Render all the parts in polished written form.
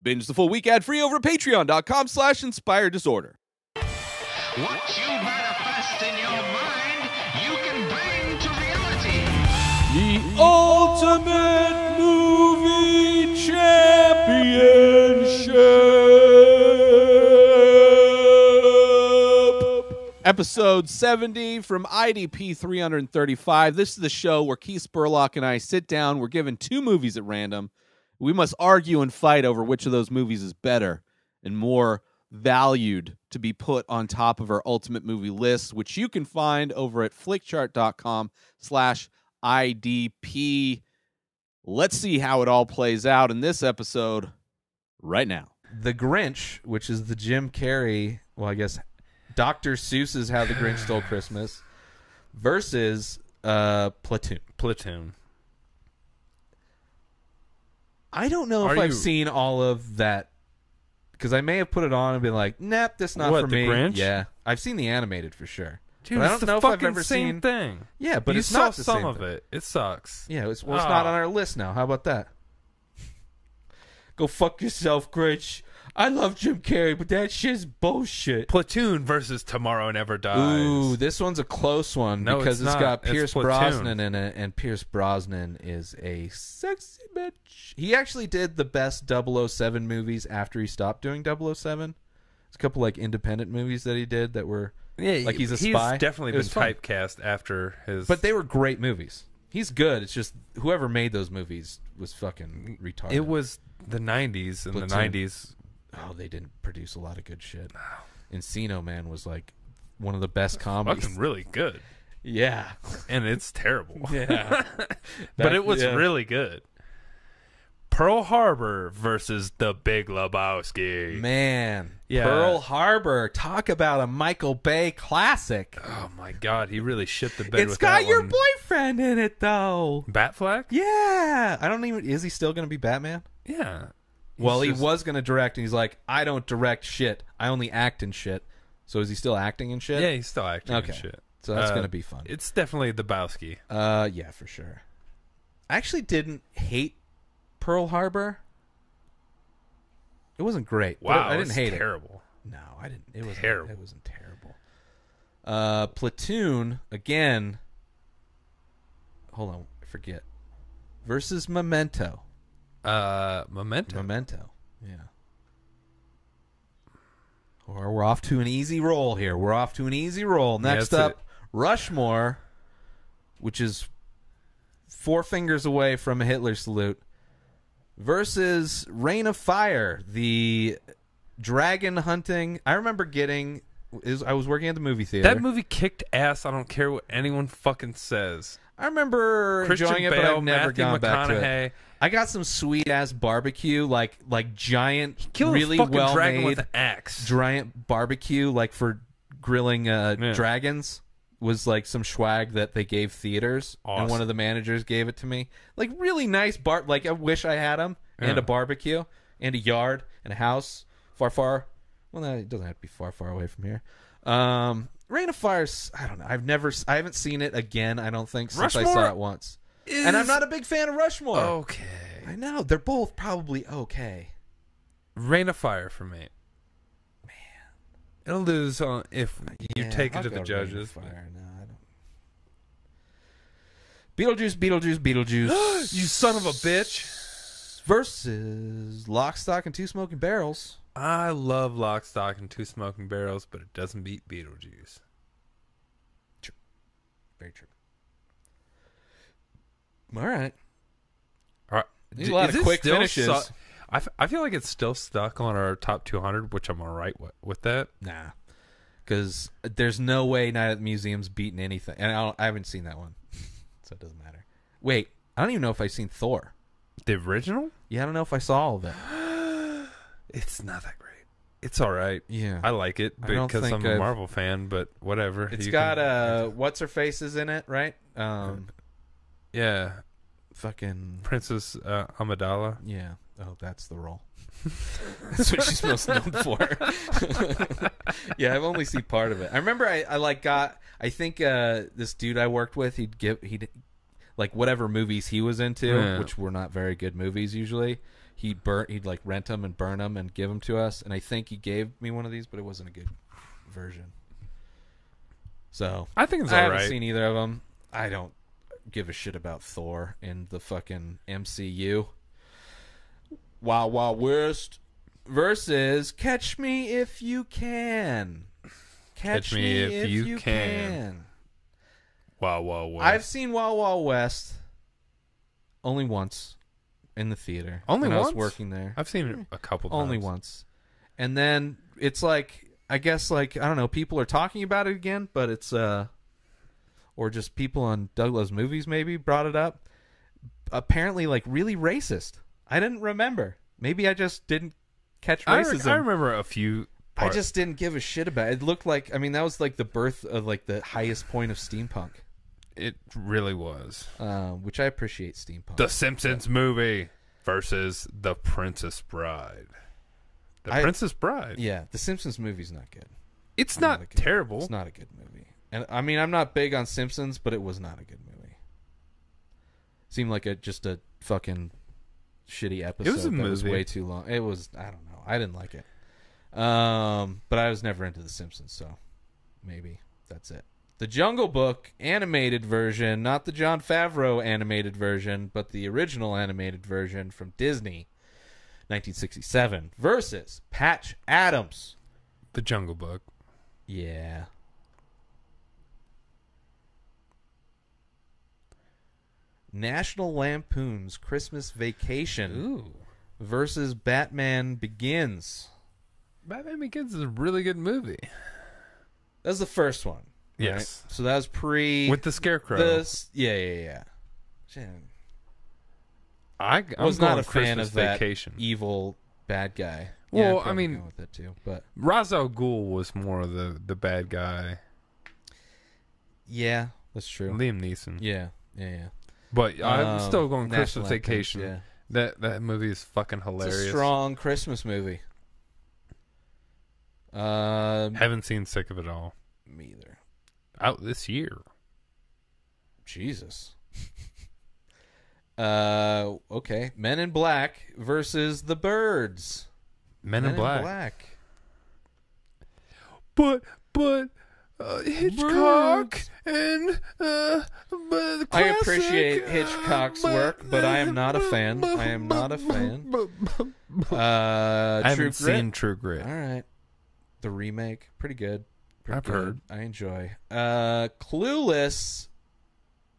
Binge the full week ad-free over at patreon.com/inspireddisorder. What you manifest in your mind, you can bring to reality. The Ultimate Movie Championship! Episode 70 from IDP 335. This is the show where Keith Spurlock and I sit down. We're given two movies at random. We must argue and fight over which of those movies is better and more valued to be put on top of our ultimate movie list, which you can find over at flickchart.com/IDP. Let's see how it all plays out in this episode right now. The Grinch, which is the Jim Carrey, well, I guess Dr. Seuss's How the Grinch Stole Christmas, versus Platoon. I don't know if I've seen all of that, because I may have put it on and been like, "Nope, that's not for me." The Grinch? Yeah, I've seen the animated for sure. Dude, but I don't know if I've ever same seen thing. Yeah, but you it's saw not the some same of thing. it. It sucks. Yeah, it's not on our list now. How about that? Go fuck yourself, Grinch. I love Jim Carrey, but that shit's bullshit. Platoon versus Tomorrow Never Dies. Ooh, this one's a close one because it's got Pierce Brosnan in it, and Pierce Brosnan is a sexy bitch. He actually did the best 007 movies after he stopped doing 007. There's a couple like independent movies that he did that were like he's a spy. He's definitely been typecast after his... But they were great movies. He's good. It's just whoever made those movies was fucking retarded. It was the 90s, and Platoon. the 90s... Oh, they didn't produce a lot of good shit. Encino Man was like one of the best comedies. Fucking really good. Yeah. And it's terrible. Yeah. But it was really good. Pearl Harbor versus the Big Lebowski. Man. Yeah. Pearl Harbor. Talk about a Michael Bay classic. Oh my god, he really shit the bed It's with got that your one. boyfriend in it, though. Batfleck? Yeah. I don't even... Is he still going to be Batman? Yeah. Well, he was going to direct, and he's like, I don't direct shit. I only act in shit. So is he still acting in shit? Yeah, he's still acting okay. in shit. So that's going to be fun. It's definitely the Lebowski. Yeah, for sure. I actually didn't hate Pearl Harbor. It wasn't great. Wow, I didn't hate it. Terrible. No, I didn't. It was terrible. It wasn't terrible. Platoon, again. Hold on, I forget. Versus Memento. Memento. Yeah. Or we're off to an easy roll here. Next up, Rushmore, which is 4 fingers away from a Hitler salute, versus Reign of Fire, the dragon hunting. I remember I was working at the movie theater. That movie kicked ass. I don't care what anyone fucking says. I remember enjoying it, but I've never gone back to it. I got some sweet ass barbecue, like giant, really well dragon made with an axe. Giant barbecue, like for grilling dragons. Was like some swag that they gave theaters, and one of the managers gave it to me. Like really nice like I wish I had them, and a barbecue, and a yard, and a house far. Well, no, it doesn't have to be far away from here. Reign of Fire's, I don't know. I haven't seen it again. I don't think since Rushmore I saw it once. And I'm not a big fan of Rushmore. Okay, I know they're both probably okay. Reign of Fire for me. Man, it'll lose on if you take it to the judges. Fire. No, I don't. Beetlejuice. You son of a bitch. Versus Lock, Stock, and Two Smoking Barrels. I love Lock, Stock, and Two Smoking Barrels, but it doesn't beat Beetlejuice. True. Very true. All right. There's a lot of quick finishes. I feel like it's still stuck on our top 200, which I'm all right with that. Nah. Because there's no way Night at the Museum's beaten anything. And I haven't seen that one. So it doesn't matter. Wait. I don't even know if I've seen Thor. The original? Yeah, I don't know if I saw all of it. It's not that great. It's all right. Yeah. I like it because I'm a Marvel fan, but whatever. It's got what's-her-faces in it, right? Yeah. Fucking... Princess Amidala. Yeah. Oh, that's the role. That's what she's most known for. Yeah, I've only seen part of it. I remember I think this dude I worked with, he'd like whatever movies he was into, which were not very good movies usually, he'd like rent them and burn them and give them to us. And I think he gave me one of these, but it wasn't a good version. So I think it's I all haven't right. seen either of them. I don't give a shit about Thor in the fucking MCU. Wild Wild West versus Catch Me If You Can. Catch Me If You Can. Wild Wild West. I've seen Wild Wild West only once in the theater. Only when once? I was working there. I've seen it a couple times. Only once. And then it's like, I guess, like, I don't know, people are talking about it again, but it's, or just people on Douglas Movies maybe brought it up. Apparently, like, really racist. I didn't remember. Maybe I just didn't catch racism. I remember a few I just didn't give a shit about it. It looked like, I mean, that was like the birth of like the highest point of steampunk. It really was. Which I appreciate steampunk. The Simpsons movie versus The Princess Bride. Princess Bride. Yeah, The Simpsons movie's not good. It's not terrible. It's not a good movie. And I mean, I'm not big on Simpsons, but it was not a good movie. Seemed like just a fucking shitty episode. It was a movie. That was way too long. It was, I don't know. I didn't like it. But I was never into The Simpsons, so maybe that's it. The Jungle Book animated version, not the Jon Favreau animated version, but the original animated version from Disney, 1967, versus Patch Adams. The Jungle Book. Yeah. National Lampoon's Christmas Vacation versus Batman Begins. Batman Begins is a really good movie. That was the first one. Yes. Right? So that was pre... With the Scarecrow. Yeah. I was not a fan Christmas of that Vacation. evil bad guy. Well, I I mean... with that too, but Ra's al Ghul was more of the bad guy. Yeah, that's true. Liam Neeson. Yeah. But I'm still going National Christmas Vacation. Yeah. That movie is fucking hilarious. It's a strong Christmas movie. Haven't seen Sick of It All. Me either. Out this year. Jesus. Okay. Men in Black versus The Birds. Men in Black. But Hitchcock and the classic, I appreciate Hitchcock's work, but I am not a fan. I am not a fan. I haven't True Grit. seen True Grit. All right. The remake, pretty good. I've heard. I enjoy. Clueless.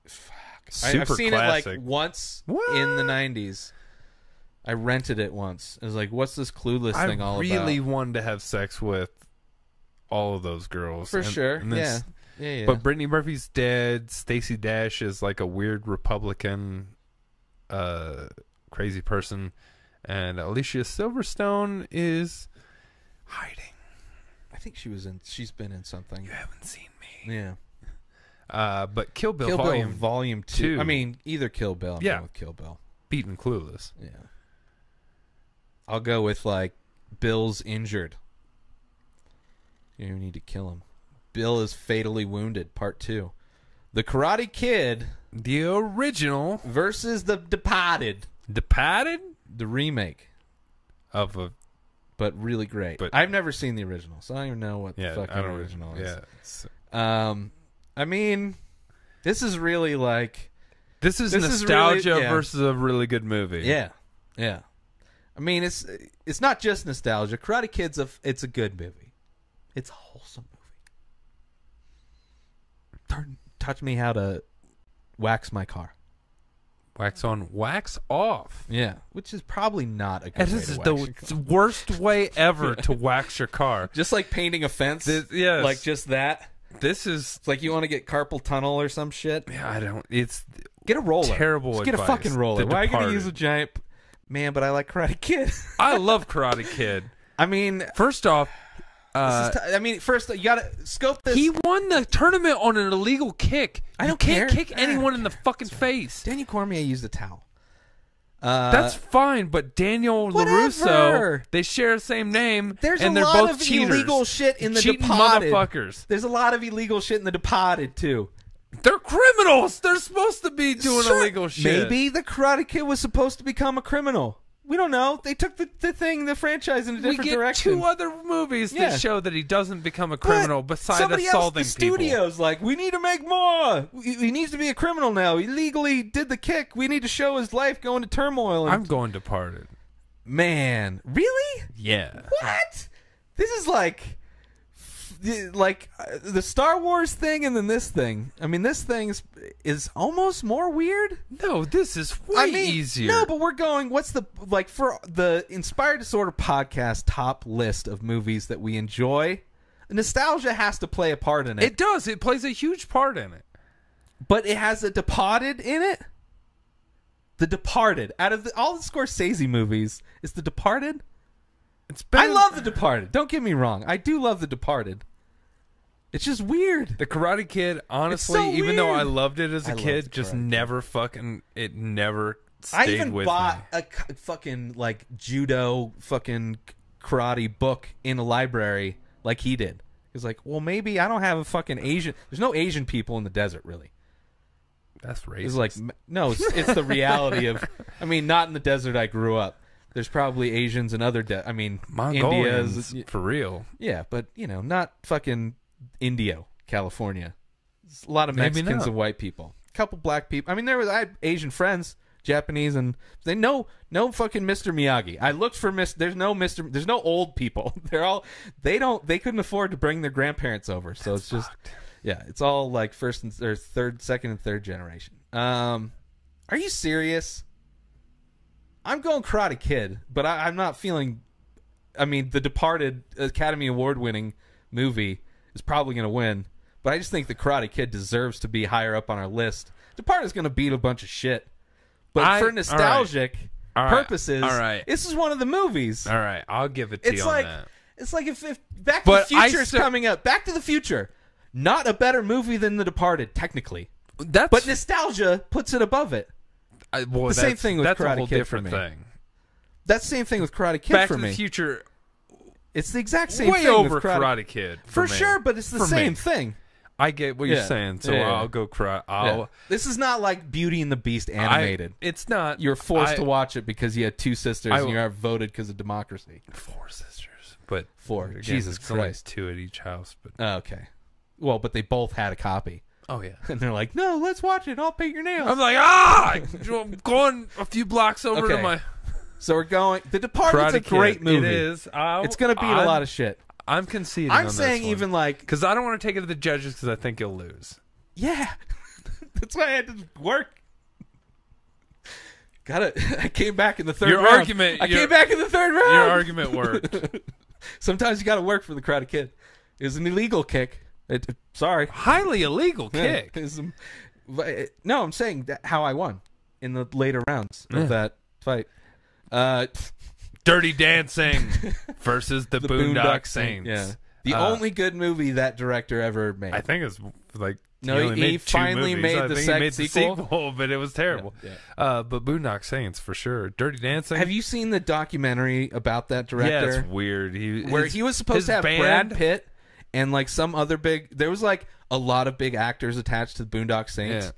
Fuck. Super I've seen classic. it like once What? in the 90s. I rented it once. I was like, what's this Clueless thing all I really about? wanted to have sex with all of those girls. For sure. and then Yeah. But Brittany Murphy's dead. Stacey Dash is like a weird Republican crazy person. And Alicia Silverstone is hiding. I think she's been in something. You haven't seen me. Yeah. But Kill Bill, Kill Volume, Bill Volume 2. 2. I mean, either Kill Bill. I'm Yeah. going with Kill Bill. beaten Clueless. Yeah. I'll go with, like, Bill's injured. You need to kill him. Bill is fatally wounded, part 2. The Karate Kid. The original. Versus The Departed. Departed? The remake. Of a... But really great. But I've never seen the original, so I don't even know what the fucking original is. Yeah. I mean, this is really like... This is nostalgia really, yeah. versus a really good movie. Yeah. Yeah. I mean, it's not just nostalgia. Karate Kid's it's a good movie. It's a wholesome movie. Touch me how to wax my car. Wax on, wax off. Yeah, which is probably not a good way This is to wax the worst way ever to wax your car. Just like painting a fence. Yes. Like just that. This is... It's like you want to get carpal tunnel or some shit. Yeah, I don't... It's... Get a roller. Terrible Just advice. get a fucking roller. The Why are you going to Departed. use a giant... Man, but I like Karate Kid. I love Karate Kid. I mean... First off... first you gotta scope this. He won the tournament on an illegal kick. I don't you can't care. kick anyone in the fucking face. Daniel Cormier used a towel. That's fine, but Daniel LaRusso, they share the same name, There's and a they're lot both of cheaters. illegal shit in the Cheating Departed. motherfuckers. There's a lot of illegal shit in the Departed too. They're criminals. They're supposed to be doing Sure, illegal shit. Maybe the Karate Kid was supposed to become a criminal. We don't know. They took the franchise in a different direction. We get 2 other movies that show that he doesn't become a criminal besides somebody assaulting else, the studio's like, we need to make more. He needs to be a criminal now. He legally did the kick. We need to show his life going to turmoil. I'm going Departed. Man, really? Yeah. What? This is like the Star Wars thing and then this thing. I mean, this thing is almost more weird. No, this is way easier. No, but we're going, what's the, like, for the Inspired Disorder podcast top list of movies that we enjoy, nostalgia has to play a part in it. It does. It plays a huge part in it. But it has a Departed in it? The Departed. Out of all the Scorsese movies, is The Departed? I love The Departed. Don't get me wrong. I do love The Departed. It's just weird. The Karate Kid, honestly, so even though I weird. loved it as a kid, just never fucking, it never stayed I even with bought me. a fucking, like, judo fucking karate book in a library like he did. He was like, well, maybe I don't have a fucking Asian. There's no Asian people in the desert, really. That's racist. It's like, no, it's the reality of, I mean, not in the desert I grew up. There's probably Asians and other, I mean, Mongolians, India's, for real. Yeah, but, you know, not fucking Indio, California. There's a lot of Maybe Mexicans not. and white people. A couple black people. I mean, I had Asian friends, Japanese, and they know no fucking Mr. Miyagi. I looked for there's no old people. They couldn't afford to bring their grandparents over. So it's just, yeah, it's all like second and third generation. Are you serious? I'm going Karate Kid, but I'm not feeling. I mean, The Departed, Academy Award winning movie, is probably going to win, but I just think The Karate Kid deserves to be higher up on our list. Departed is going to beat a bunch of shit, but for nostalgic purposes, this is one of the movies. All right, I'll give it to you on that. It's like if Back to the Future is coming up. Back to the Future, not a better movie than The Departed, technically. But nostalgia puts it above it. The same thing with Karate Kid for me. That's the same thing with Karate Kid for me. Back to the Future, it's the exact same thing. Way over Karate Kid for sure, but it's the same thing. I get what you're saying, so I'll go Karate. This is not like Beauty and the Beast animated. It's not. You're forced to watch it because you had 2 sisters and you are voted because of democracy. 4 sisters, but 4. Again, Jesus Christ, 2 at each house. But okay, well, but they both had a copy. Oh yeah, and they're like, "No, let's watch it. I'll paint your nails." I'm like, I'm going a few blocks over to my. So we're going. The Departed's a great movie. It is. It's going to beat a lot of shit. I'm conceding. I'm saying even like because I don't want to take it to the judges because I think you'll lose. Yeah, that's why I had to work. I came back in the third round. I came back in the third round. Your argument worked. Sometimes you got to work for the Karate Kid. It was an illegal kick. Sorry. Highly illegal kick. No, I'm saying how I won in the later rounds of that fight. Dirty Dancing versus the Boondock Saints. Yeah. The only good movie that director ever made. I think it's like he finally made the sequel, but it was terrible. Yeah. But Boondock Saints for sure. Dirty Dancing. Have you seen the documentary about that director? Yeah, it's weird. He was supposed to have Brad Pitt and like some other there was like a lot of big actors attached to the Boondock Saints,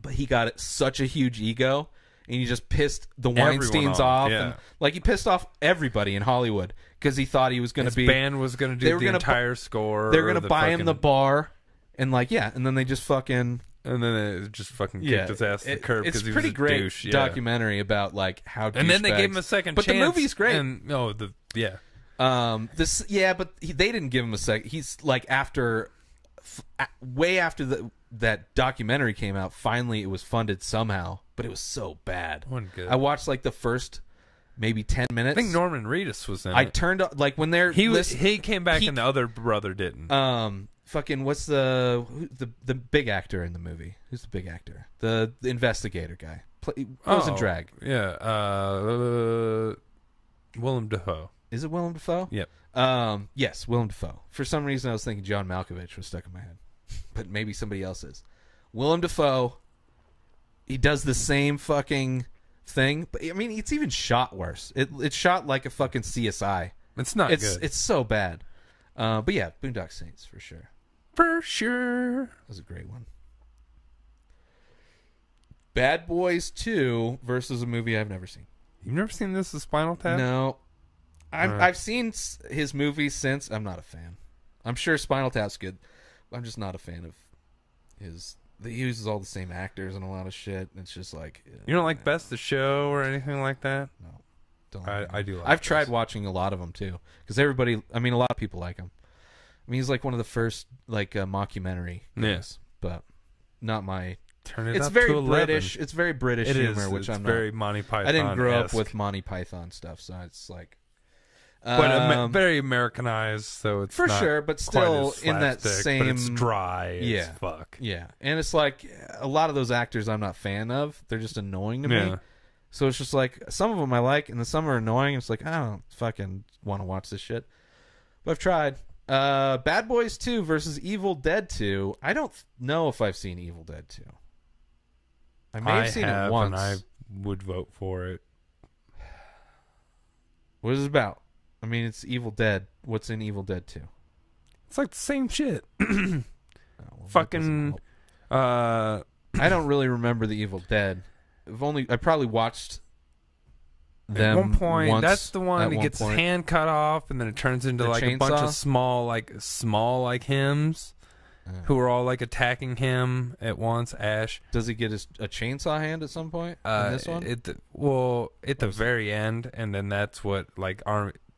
but he got such a huge ego. And he just pissed the Weinsteins off. Yeah. And, like, he pissed off everybody in Hollywood because he thought he was going to be... His band was going to do the entire score. They were going to buy him the bar. And, like, and then they just fucking... And then it just fucking kicked his ass to the curb because he was a douche. It's a pretty great documentary about, like, how douchebags... And then they gave him a second chance. But the movie's great. And, but they didn't give him a second. He's, like, way after that documentary came out, finally it was funded somehow. But it was so bad. Wasn't good. I watched like the first maybe 10 minutes. I think Norman Reedus was in it. I turned like when they're he came back and the other brother didn't. Fucking what's the big actor in the movie? Who's the big actor? The investigator guy. Was in drag. Yeah. Willem Dafoe. Is it Willem Dafoe? Yep. Yes, Willem Dafoe. For some reason I was thinking John Malkovich was stuck in my head. But maybe somebody else is. Willem Dafoe. He does the same fucking thing, but I mean, it's even shot worse. It's shot like a fucking CSI. It's not good. It's so bad. But yeah, Boondock Saints for sure. For sure. That was a great one. Bad Boys 2 versus a movie I've never seen. You've never seen this with Spinal Tap? No. I've seen his movies since. I'm not a fan. I'm sure Spinal Tap's good. I'm just not a fan of his... He uses all the same actors and a lot of shit. It's just like... You don't like Best of Show or anything like that? No. Don't I do like I've tried watching a lot of them, too. Because everybody... I mean, a lot of people like him. I mean, he's like one of the first, like, mockumentary guys. Yes. But not my... Turn it it's up very to 11. British. It's very British humor, which it's I'm very not... Monty Python. I didn't grow up with Monty Python stuff, so it's like... But very Americanized, so it's for not sure, but quite still as in that slapstick, same. but it's dry Yeah. as fuck. Yeah, and it's like a lot of those actors I'm not a fan of. They're just annoying to me. So it's just like some of them I like, and then some are annoying. It's like I don't fucking want to watch this shit. But I've tried. Bad Boys 2 versus Evil Dead 2. I don't know if I've seen Evil Dead 2. I may have seen it once. And I would vote for it. What is it about? I mean, it's Evil Dead. What's in Evil Dead 2? It's like the same shit. Well, Fucking. I don't really remember the Evil Dead. I probably watched them at one point. once That's the one that at gets one his point. hand cut off, and then it turns into The like a bunch chainsaw? of small hymns who are all like attacking him at once. Ash. Does he get a chainsaw hand at some point in this one? At the very end, and then that's what like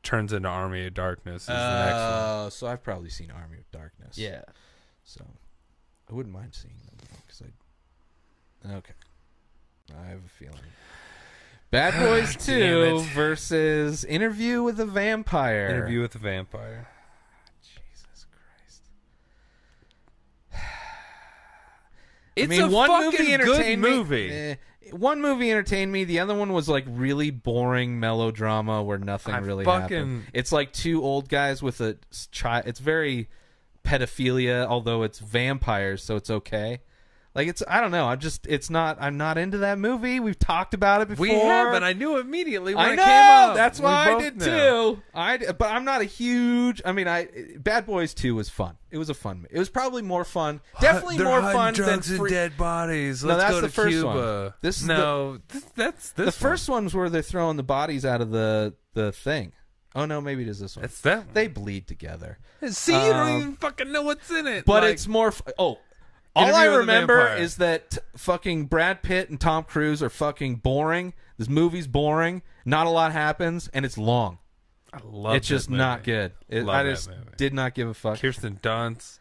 turns into Army of Darkness. Is the next one. So I've probably seen Army of Darkness. Yeah. So I wouldn't mind seeing them okay. I have a feeling. Bad Boys 2 versus Interview with a Vampire. Interview with the Vampire. Jesus Christ. It's I mean, one movie fucking entertained good me. movie. One movie entertained me. The other one was like really boring melodrama where nothing really happened. It's like two old guys with a child. It's very pedophilia, although it's vampires, so it's okay. Like I don't know. I'm not into that movie. We've talked about it before. We have, and I knew immediately when I it know. came up. That's We why I both did know. too. But I'm not a huge. I mean, Bad Boys 2 was fun. It was a fun. It was probably more fun. Definitely They're more hiding fun than drugs and dead bodies. No, Let's that's go the to first Cuba. one. This is that's the first one's where they're throwing the bodies out of the thing. Oh no, maybe it is this one. It's that one. They bleed together. See, you don't even fucking know what's in it. But like, it's more. All I Interview with the remember Vampire. is that fucking Brad Pitt and Tom Cruise are fucking boring. This movie's boring. Not a lot happens, and it's long. I love It's just that not movie. good. Love I that just movie. did not give a fuck. Kirsten Dunst.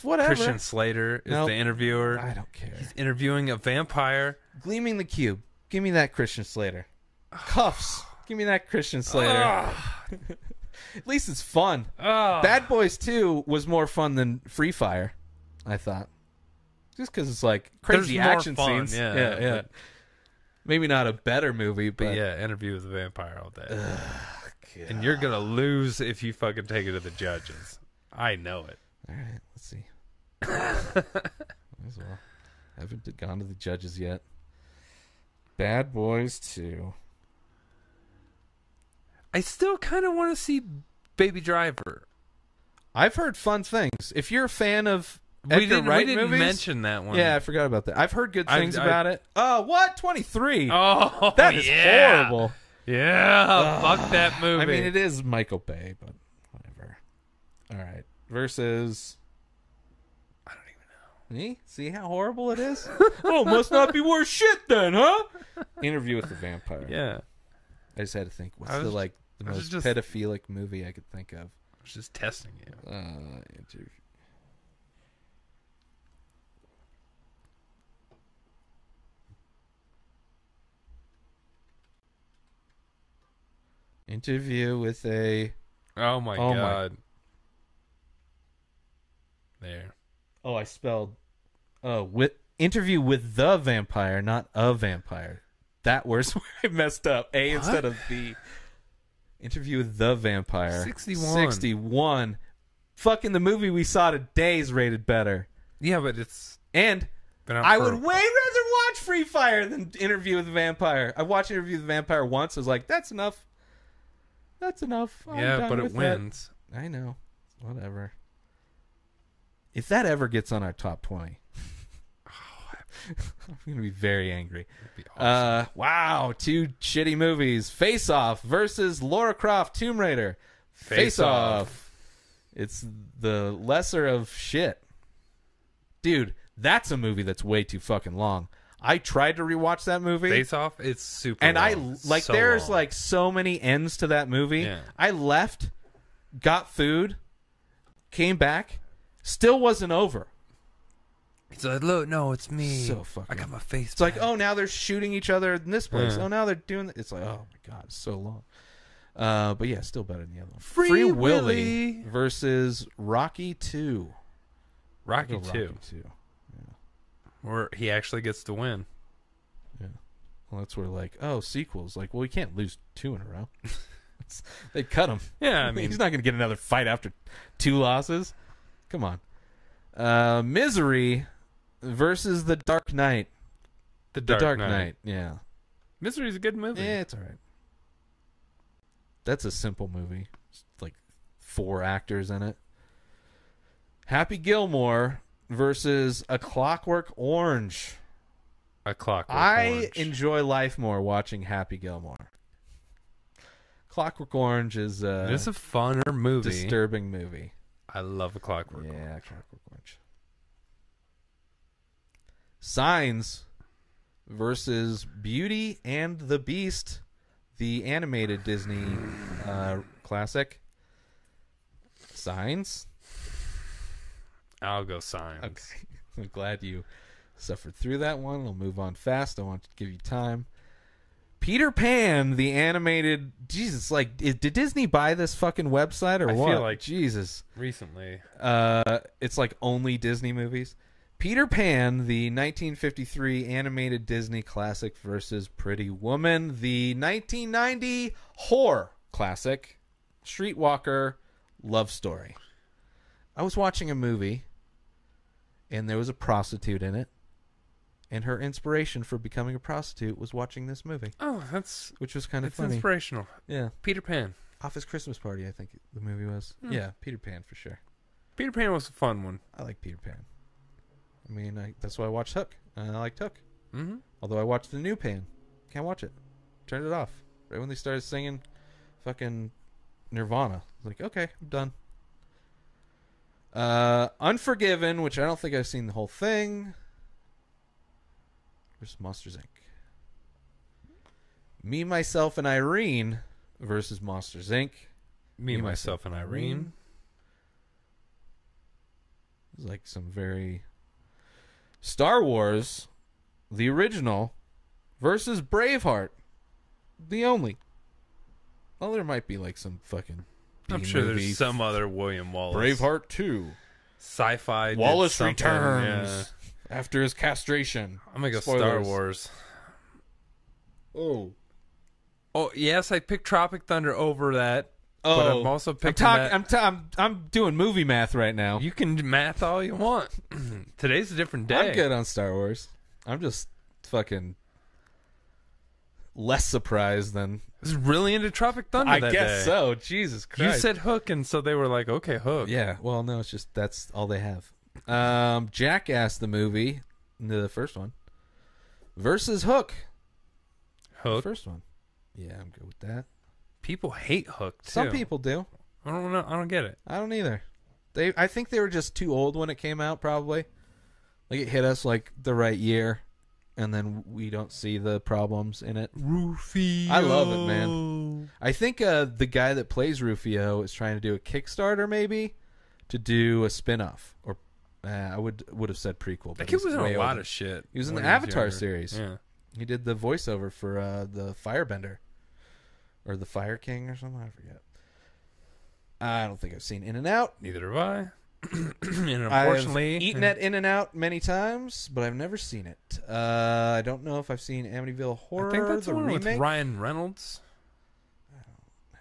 Whatever. Christian Slater is Nope. the interviewer. I don't care. He's interviewing a vampire. Gleaming the Cube. Give me that Christian Slater. Cuffs. Give me that Christian Slater. At least it's fun. Bad Boys 2 was more fun than Free Fire, I thought. Just because it's like crazy There's more action fun, scenes. yeah. Maybe not a better movie, But yeah, Interview with the Vampire all day. And you're going to lose if you fucking take it to the judges. I know it. All right, let's see. As well. Haven't gone to the judges yet. Bad Boys 2. I still kind of want to see Baby Driver. I've heard fun things. If you're a fan of We didn't movies, mention that one. Yeah, I forgot about that. I've heard good things about it. Oh, what? 23. Oh, that is horrible. Yeah, fuck that movie. I mean, it is Michael Bay, but whatever. All right. Versus... I don't even know. Me? See how horrible it is? Oh, must not be worth shit then, huh? Interview with the Vampire. Yeah. I just had to think, what's the most just- pedophilic movie I could think of? I was just testing you. Interview with a... Oh my god. There. Oh, I spelled... Interview with the Vampire, not a vampire. That was where I messed up. A instead of the. Interview with the Vampire. 61. Fucking the movie we saw today is rated better. Yeah, but it's... And I would way rather watch Free Fire than Interview with the Vampire. I watched Interview with the Vampire once. I was like, that's enough. That's enough. I'm yeah, done but it with wins. that. I know. Whatever. If that ever gets on our top 20. I'm gonna be very angry. That'd be awesome. Wow, 2 shitty movies. Face Off versus Lara Croft Tomb Raider. Face Off. It's the lesser of shit. Dude, that's a movie that's way too fucking long. I tried to rewatch that movie. Face Off, it's super and long. There's long. like so many ends to that movie. Yeah. I left, got food, came back, still wasn't over. He's like, look, no, it's me. So fucking. I got my face. It's like, oh, now they're shooting each other in this place. Yeah. Oh, now they're doing. It's like, oh my god, it's so long. But yeah, still better than the other one. Free Willy versus Rocky 2. Rocky Rocky 2. 2. Where he actually gets to win. Yeah. Well, that's where like, oh, sequels. Like, well, we can't lose 2 in a row. They cut him. Yeah, I mean, he's not going to get another fight after 2 losses. Come on. Misery versus The Dark Knight. The Dark Knight. Yeah. Misery's a good movie. Yeah, it's all right. That's a simple movie. It's like 4 actors in it. Happy Gilmore versus A Clockwork Orange. A Clockwork I Orange. enjoy life more watching Happy Gilmore. Clockwork Orange is It's a funner movie. disturbing movie. I love A Clockwork Orange. Yeah, Clockwork Orange. Signs versus Beauty and the Beast, the animated Disney classic. Signs. I'll go Signs. Okay. I'm glad you suffered through that one. I'll move on fast. I want to give you time. Peter Pan, the animated. Jesus, like, did Disney buy this fucking website or what? I feel like Jesus. recently. It's like only Disney movies. Peter Pan, the 1953 animated Disney classic versus Pretty Woman, the 1990 horror classic, Streetwalker love story. I was watching a movie, and there was a prostitute in it, and her inspiration for becoming a prostitute was watching this movie. Oh, that's which was kind of it's funny. inspirational. Yeah, Peter Pan. Office Christmas Party, I think the movie was. Yeah, Peter Pan for sure. Peter Pan was a fun one. I like Peter Pan. I mean, that's why I watched Hook. And I liked Hook. Mm-hmm. Although I watched the new Pan. Can't watch it. Turned it off. Right when they started singing fucking Nirvana. I was like, okay, I'm done. Unforgiven, which I don't think I've seen the whole thing. Versus Monsters, Inc. Me, Myself, and Irene versus Monsters, Inc. Me, Myself, and Irene. It's like some very... Star Wars, the original, versus Braveheart, the only. Well, there might be like some fucking I'm sure there's some other William Wallace. Braveheart 2. Sci-fi. Wallace did something, returns yeah. after his castration. I'm going to go Spoilers. Star Wars. Oh. Oh, yes, I picked Tropic Thunder over that. Oh. But I'm also picking that. I'm doing movie math right now. You can math all you want. Today's a different day. I'm good on Star Wars. I'm just fucking less surprised than... I was really into Tropic Thunder I that guess day. so. Jesus Christ. You said Hook, and so they were like, okay, Hook. Yeah, well, no, it's just that's all they have. Jackass the movie, the first one, versus Hook. Hook. The first one. Yeah, I'm good with that. People hate Hook, too. Some people do. I don't know. I don't get it. I don't either. I think they were just too old when it came out, probably. Like, it hit us, like, the right year, and then we don't see the problems in it. Rufio. I love it, man. I think the guy that plays Rufio is trying to do a Kickstarter, maybe, to do a spin-off. Or I would have said prequel. That But kid was he's in a way lot older. of shit. He was in when the Avatar younger. series. Yeah. He did the voiceover for the Firebender. Or the Fire King or something. I forget. I don't think I've seen In and Out. Neither have I. And unfortunately... I've eaten at In and Out many times, but I've never seen it. I don't know if I've seen Amityville Horror, I think that's the the one remake. with Ryan Reynolds. I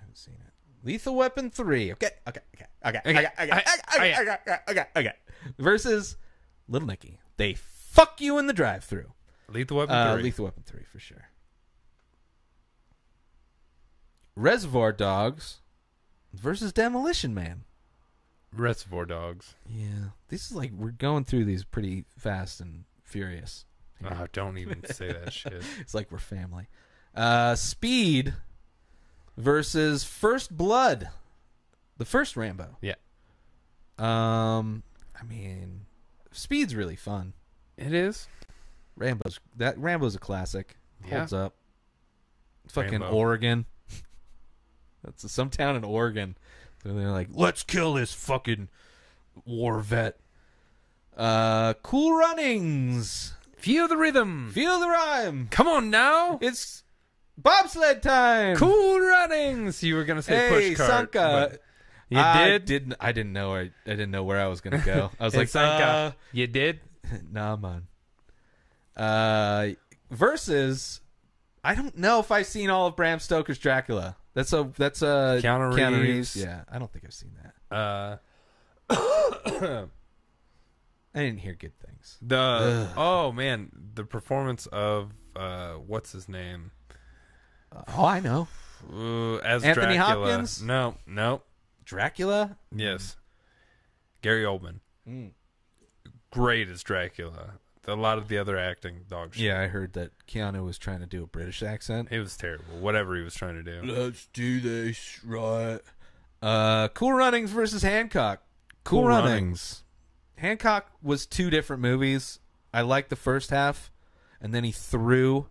haven't seen it. Lethal Weapon 3. Okay. Versus Little Nicky. They fuck you in the drive-thru. Lethal Weapon 3. Lethal Weapon 3 for sure. Reservoir Dogs versus Demolition Man. Reservoir Dogs. Yeah. This is like, we're going through these pretty fast and furious. Oh, don't even say that shit. It's like we're family. Speed versus First Blood, the first Rambo. Yeah. I mean, Speed's really fun. It is. Rambo's a classic. Holds up. Fucking Rambo. Oregon. That's some town in Oregon. So they're like, let's kill this fucking war vet. Cool Runnings. Feel the rhythm. Feel the rhyme. Come on now. It's bobsled time. Cool Runnings. You were gonna say push cart. Sanka. but You did? I didn't know. I didn't know where I was gonna go. I was Hey, like, Sanka. You did? nah, man. Versus, I don't know if I've seen all of Bram Stoker's Dracula. That's a Keanu Reeves. Yeah, I don't think I've seen that. I didn't hear good things. Oh man, the performance of what's his name? Oh, I know. As Anthony Dracula. Hopkins? No. Dracula? Yes. Gary Oldman. Great as Dracula. A lot of the other acting dog shit. Yeah, I heard that Keanu was trying to do a British accent. It was terrible. Whatever he was trying to do. Let's do this right. Cool Runnings versus Hancock. Cool Runnings. Hancock was two different movies. I liked the first half, and then he threw.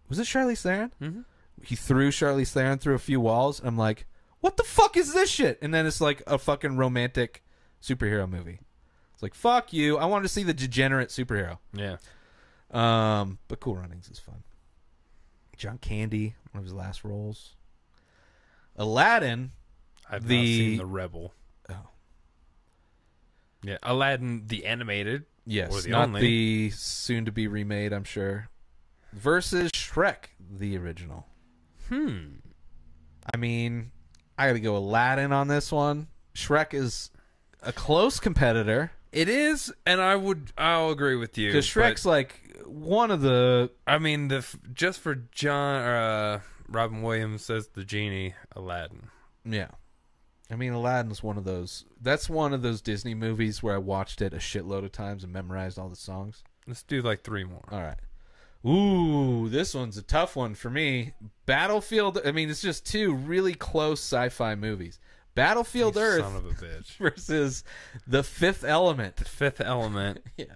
Was it Charlize Theron? Mm-hmm. He threw Charlize Theron through a few walls. And I'm like, what the fuck is this shit? And then it's like a fucking romantic superhero movie. It's like, fuck you. I wanted to see the degenerate superhero. Yeah. But Cool Runnings is fun. John Candy, one of his last roles. Aladdin. I've not seen The Rebel. Oh. Yeah, Aladdin, the animated. Yes, or the not only. the soon-to-be remade, I'm sure. Versus Shrek, the original. I mean, I gotta go Aladdin on this one. Shrek is a close competitor. It is, and I'll agree with you. Because Shrek's like one of the... I mean, just for Robin Williams as the genie, Aladdin. Yeah. I mean, Aladdin's one of those... That's one of those Disney movies where I watched it a shitload of times and memorized all the songs. Let's do like 3 more. All right. Ooh, this one's a tough one for me. Battlefield... I mean, it's just two really close sci-fi movies. Battlefield You Earth son of a bitch. versus The Fifth Element. The Fifth Element. Yeah.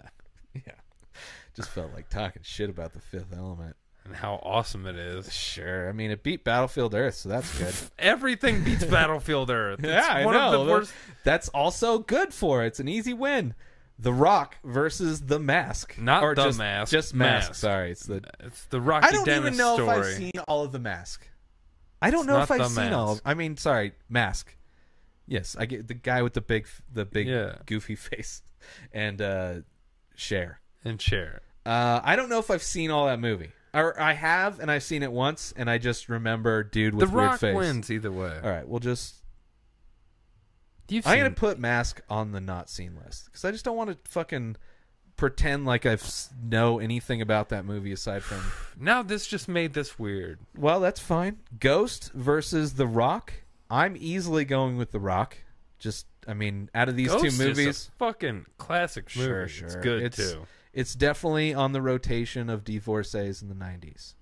Just felt like talking shit about The Fifth Element. And how awesome it is. Sure. I mean, it beat Battlefield Earth, so that's good. Everything beats Battlefield Earth. It's Yeah, I one know. of the worst. That's also good for it. It's an easy win. The Rock versus The Mask. Not or The just, Mask. Just Mask. Sorry. It's the Rocky I don't Dennis even know story. if I've seen all of The Mask. I don't know not if I've The seen all of... Mask. I mean, sorry, Mask. Yes, I get the guy with the big Yeah. goofy face. And Cher. And Cher. I don't know if I've seen all that movie. Or I have, and I've seen it once, and I just remember dude with The weird Rock face. wins either way. All right, we'll just... You've I'm seen... going to put Mask on the not seen list. Because I just don't want to fucking pretend like I know anything about that movie aside from... Now this just made this weird. Well, that's fine. Ghost versus The Rock. I'm easily going with The Rock. Just, I mean, out of these Ghost two movies... is a fucking classic movie. Sure. It's good, too. It's definitely on the rotation of divorcees in the 90s.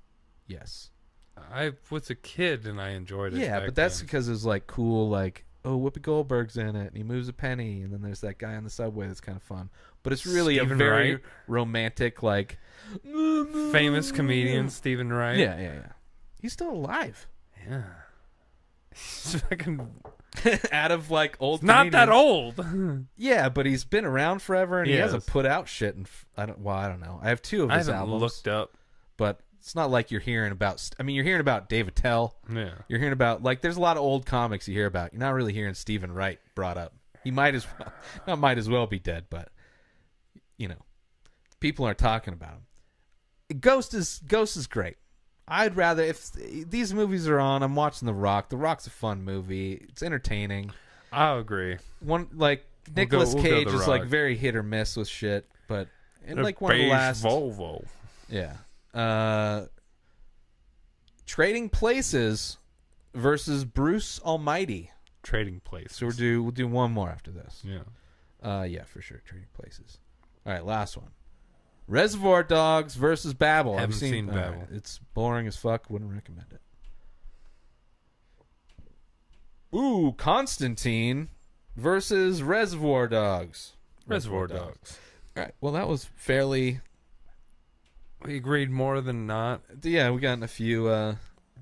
Yes. I was a kid and I enjoyed it. Yeah, back but that's then. because it's like cool, like, oh, Whoopi Goldberg's in it, and he moves a penny, and then there's that guy on the subway that's kind of fun. But it's really Stephen a very Wright. romantic, like... Famous comedian Stephen Wright. Yeah. He's still alive. Yeah. He's fucking... Out of, like, old not that comedians. old. Yeah, but he's been around forever, and he Yes. hasn't put out shit. And I don't know. I have 2 of I his haven't albums. looked up. But it's not like you're hearing about... I mean, you're hearing about Dave Attell. Yeah. You're hearing about... Like, there's a lot of old comics you hear about. You're not really hearing Stephen Wright brought up. He might as well... Not might as well be dead, but... You know. People aren't talking about him. Ghost is great. I'd rather... If these movies are on, I'm watching The Rock. The Rock's a fun movie. It's entertaining. I'll agree. One, like... We'll go Nicolas Cage The is, like, Rock. very hit or miss with shit, but... And, A like, one of the beige last... Volvo. Yeah. Trading Places versus Bruce Almighty. Trading Places. So we'll do one more after this. Yeah. Yeah, for sure. Trading Places. All right, last one. Reservoir Dogs versus Babel. Haven't I've seen Babel. Right. It's boring as fuck. Wouldn't recommend it. Ooh, Constantine versus Reservoir Dogs. Reservoir Dogs. All right. Well, that was fairly. We agreed more than not. Yeah, we got in a few.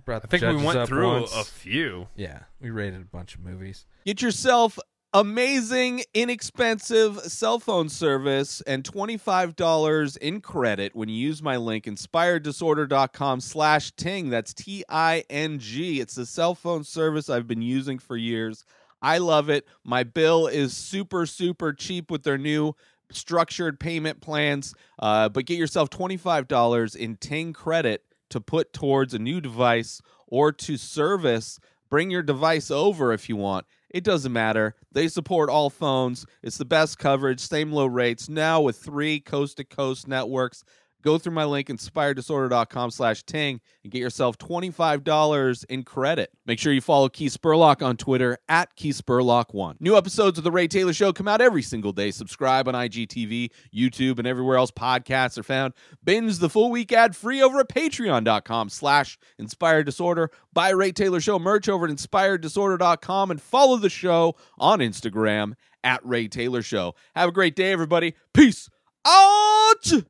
Brought I think the we judges went up through once. a few. Yeah, we rated a bunch of movies. Get yourself amazing, inexpensive cell phone service and $25 in credit when you use my link, inspireddisorder.com/ting. That's TING. It's a cell phone service I've been using for years. I love it. My bill is super, super cheap with their new structured payment plans. But get yourself $25 in Ting credit to put towards a new device or to service. Bring your device over if you want. It doesn't matter. They support all phones. It's the best coverage, same low rates, now with 3 coast-to-coast networks. Go through my link, inspireddisorder.com/ting, and get yourself $25 in credit. Make sure you follow Keith Spurlock on Twitter, @KeithSpurlock1. New episodes of The Ray Taylor Show come out every single day. Subscribe on IGTV, YouTube, and everywhere else podcasts are found. Binge the full week ad-free over at patreon.com/inspireddisorder. Buy Ray Taylor Show merch over at inspireddisorder.com, and follow the show on Instagram @Ray Taylor Show. Have a great day, everybody. Peace out!